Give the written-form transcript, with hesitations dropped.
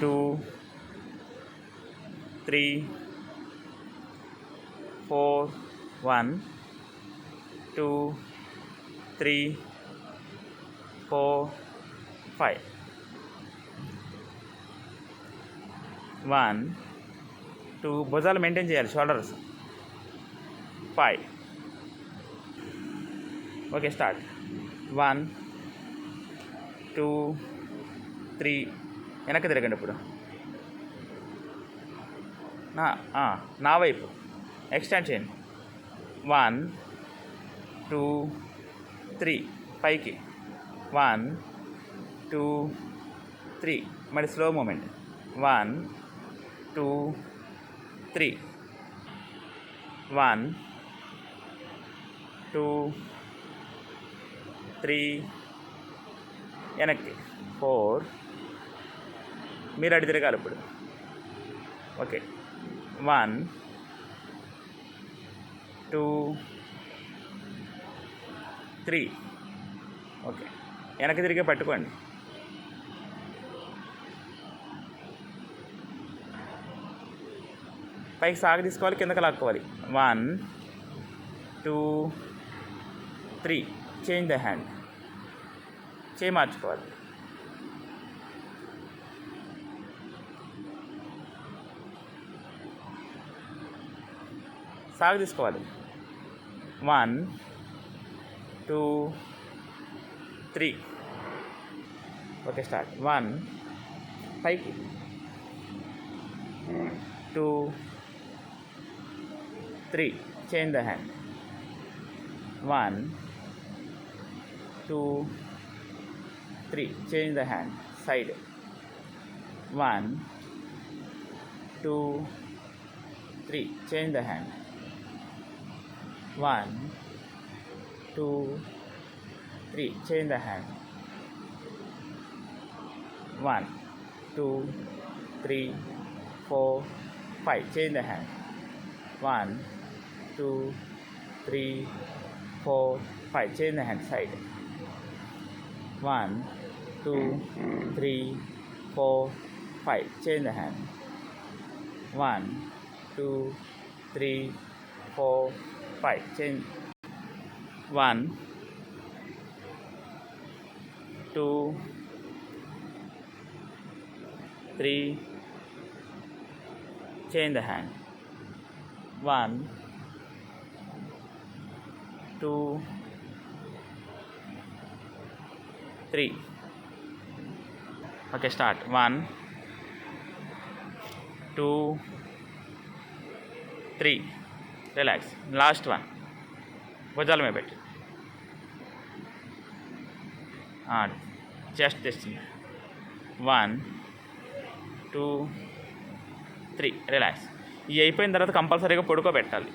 2, 3, 4, 1, 2, 3, 4, 5. 1, 2, భుజాలు మెయింటైన్ చేయాలి, shoulders. 5. Okay, start. 1, 2, 3. వెనక్కి తిరగండి. ఇప్పుడు నా వైపు ఎక్స్టెండ్ చేయండి. 1, 2, 3. పైకి 1, 2, 3. మరి స్లో మూమెంట్. 1, 2, 3. 1, 2, 3. వెనక్కి 4. మీరు అడి తిరగాలి ఇప్పుడు. ఓకే. 1, 2, 3. ఓకే, వెనక్కి తిరిగే పట్టుకోండి. పైకి సాగు తీసుకోవాలి, కిందకి లాక్కోవాలి. 1, 2, 3. Change the hand. చేయి మార్చుకోవాలి. సాగు తీసుకోవాలి. 1, 2, 3. Okay, start. 1, పైకి. 2, 3. Change the hand. 1, 2, 3. Change the hand. Side. 1, 2, 3. Change the hand. 1, 2, 3. Change the hand. 1, 2, 3, 4, 5. Change the hand. 1, 2, 3, 4, 5. Change the hand. Side. 1, 2, 3, 4, 5. Change the hand. 1, 2, 3, 4, 5. Change. 1, 2, 3. Change the hand. 1, 2, 3. Okay, start. 1, 2, 3. Relax. Last one. భుజాల మీద పెట్టి chest తెస్తుంది. 1, 2, 3. Relax. ఇవి అయిపోయిన తర్వాత కంపల్సరీగా పడుకోబెట్టాలి.